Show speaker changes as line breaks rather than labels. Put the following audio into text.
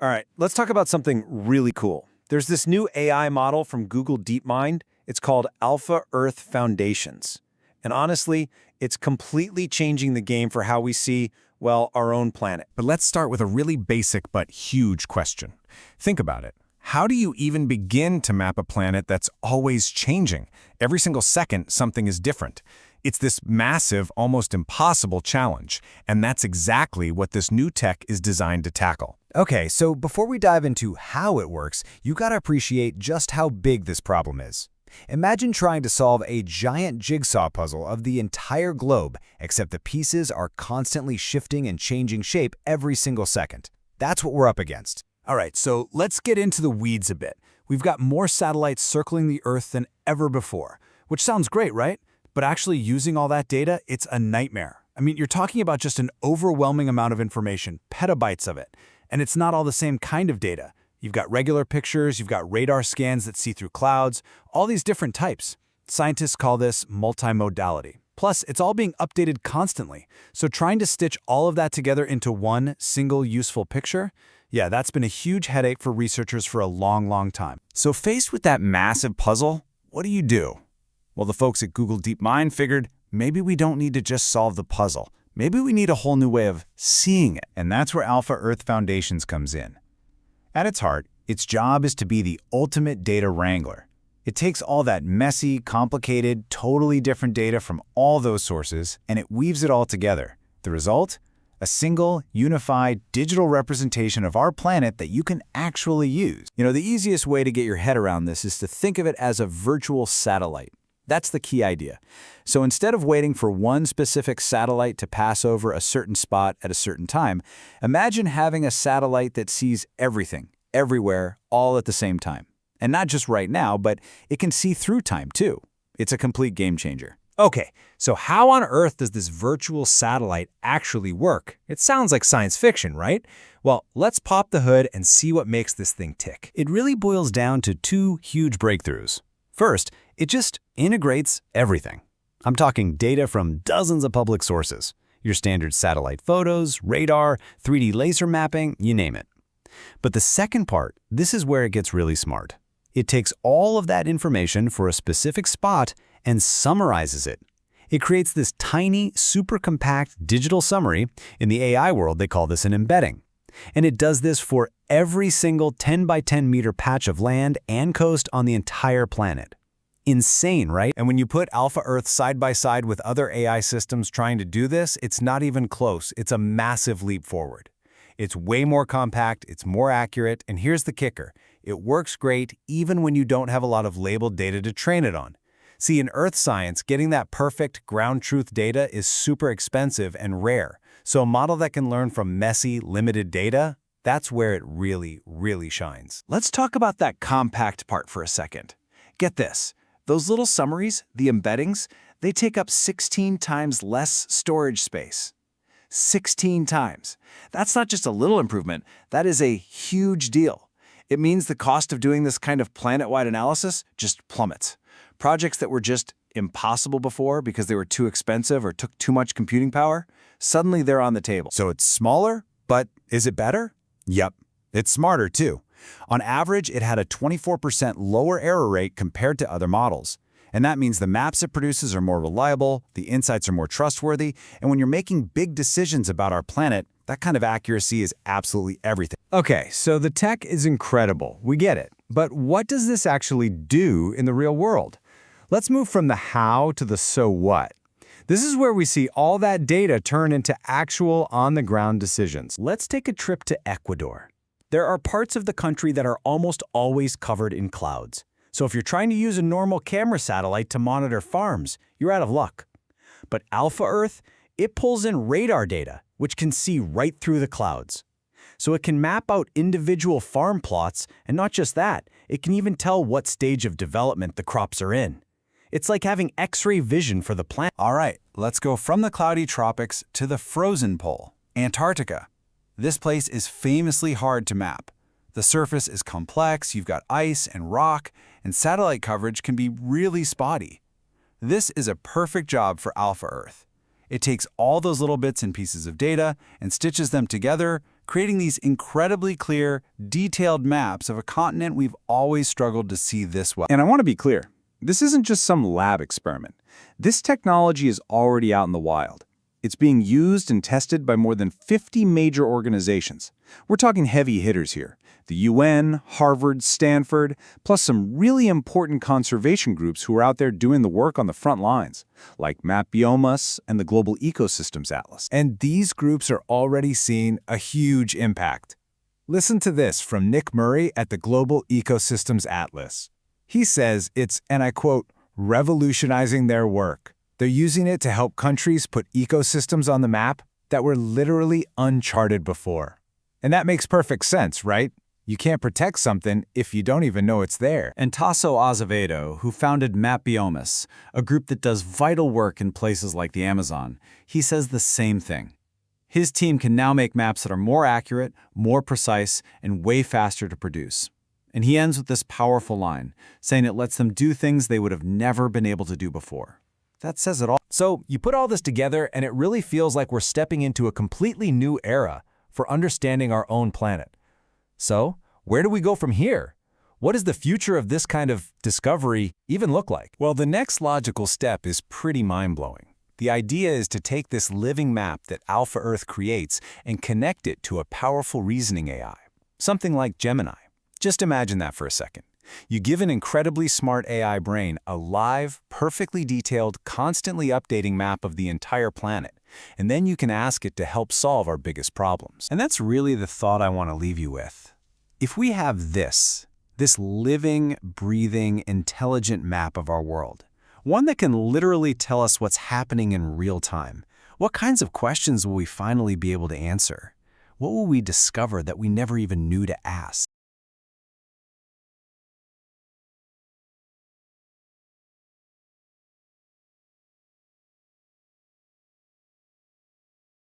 All right, let's talk about something really cool. There's this new AI model from Google DeepMind. It's called AlphaEarth Foundations. And honestly, it's completely changing the game for how we see, well, our own planet.
But let's start with a really basic but huge question. Think about it. How do you even begin to map a planet that's always changing? Every single second, something is different. It's this massive, almost impossible challenge, and that's exactly what this new tech is designed to tackle.
Okay, so before we dive into how it works, you gotta appreciate just how big this problem is. Imagine trying to solve a giant jigsaw puzzle of the entire globe, except the pieces are constantly shifting and changing shape every single second. That's what we're up against.
All right, so let's get into the weeds a bit. We've got more satellites circling the Earth than ever before, which sounds great, right? But actually using all that data, it's a nightmare. I mean, you're talking about just an overwhelming amount of information, petabytes of it. And it's not all the same kind of data. You've got regular pictures, you've got radar scans that see through clouds, all these different types. Scientists call this multimodality. Plus, it's all being updated constantly. So trying to stitch all of that together into one single useful picture, yeah, that's been a huge headache for researchers for a long, long time.
So faced with that massive puzzle, what do? Well, the folks at Google DeepMind figured maybe we don't need to just solve the puzzle. Maybe we need a whole new way of seeing it. And that's where AlphaEarth Foundations comes in. At its heart, its job is to be the ultimate data wrangler. It takes all that messy, complicated, totally different data from all those sources, and it weaves it all together. The result? A single, unified, digital representation of our planet that you can actually use.
You know, the easiest way to get your head around this is to think of it as a virtual satellite. That's the key idea. So instead of waiting for one specific satellite to pass over a certain spot at a certain time, imagine having a satellite that sees everything, everywhere, all at the same time. And not just right now, but it can see through time too. It's a complete game changer.
Okay, so how on earth does this virtual satellite actually work? It sounds like science fiction, right? Well, let's pop the hood and see what makes this thing tick.
It really boils down to two huge breakthroughs. First, it just integrates everything. I'm talking data from dozens of public sources. Your standard satellite photos, radar, 3D laser mapping, you name it. But the second part, this is where it gets really smart. It takes all of that information for a specific spot and summarizes it. It creates this tiny, super compact digital summary. In the AI world, they call this an embedding. And it does this for every single 10 by 10 meter patch of land and coast on the entire planet. Insane, right?
And when you put AlphaEarth side by side with other AI systems trying to do this, it's not even close. It's a massive leap forward. It's way more compact, it's more accurate, and here's the kicker. It works great even when you don't have a lot of labeled data to train it on. See, in Earth science, getting that perfect ground truth data is super expensive and rare. So a model that can learn from messy, limited data, that's where it really shines. Let's talk about that compact part for a second. Get this. Those little summaries, the embeddings, they take up 16 times less storage space. 16 times. That's not just a little improvement, that is a huge deal. It means the cost of doing this kind of planet-wide analysis just plummets. Projects that were just impossible before because they were too expensive or took too much computing power, suddenly they're on the table.
So it's smaller, but is it better? Yep, it's smarter too. On average, it had a 24% lower error rate compared to other models. And that means the maps it produces are more reliable, the insights are more trustworthy, and when you're making big decisions about our planet, that kind of accuracy is absolutely everything.
Okay, so the tech is incredible. We get it. But what does this actually do in the real world? Let's move from the how to the so what. This is where we see all that data turn into actual on-the-ground decisions. Let's take a trip to Ecuador. There are parts of the country that are almost always covered in clouds. So if you're trying to use a normal camera satellite to monitor farms, you're out of luck. But AlphaEarth, it pulls in radar data, which can see right through the clouds. So it can map out individual farm plots, and not just that, it can even tell what stage of development the crops are in. It's like having X-ray vision for the planet.
All right, let's go from the cloudy tropics to the frozen pole, Antarctica. This place is famously hard to map. The surface is complex, you've got ice and rock, and satellite coverage can be really spotty. This is a perfect job for AlphaEarth. It takes all those little bits and pieces of data and stitches them together,
creating these incredibly clear, detailed maps of a continent we've always struggled to see this well.
And I want to be clear, this isn't just some lab experiment. This technology is already out in the wild. It's being used and tested by more than 50 major organizations. We're talking heavy hitters here. The UN, Harvard, Stanford, plus some really important conservation groups who are out there doing the work on the front lines, like Map Biomas and the Global Ecosystems Atlas.
And these groups are already seeing a huge impact. Listen to this from Nick Murray at the Global Ecosystems Atlas. He says it's, and I quote, revolutionizing their work. They're using it to help countries put ecosystems on the map that were literally uncharted before. And that makes perfect sense, right? You can't protect something if you don't even know it's there.
And Tasso Azevedo, who founded Map Biomas, a group that does vital work in places like the Amazon, he says the same thing. His team can now make maps that are more accurate, more precise, and way faster to produce. And he ends with this powerful line, saying it lets them do things they would have never been able to do before. That says it all.
So you put all this together, and it really feels like we're stepping into a completely new era for understanding our own planet. So, where do we go from here? What does the future of this kind of discovery even look like? Well, the next logical step is pretty mind-blowing. The idea is to take this living map that AlphaEarth creates and connect it to a powerful reasoning AI, something like Gemini. Just imagine that for a second. You give an incredibly smart AI brain a live, perfectly detailed, constantly updating map of the entire planet, and then you can ask it to help solve our biggest problems. And that's really the thought I want to leave you with. If we have this living, breathing, intelligent map of our world, one that can literally tell us what's happening in real time, what kinds of questions will we finally be able to answer? What will we discover that we never even knew to ask?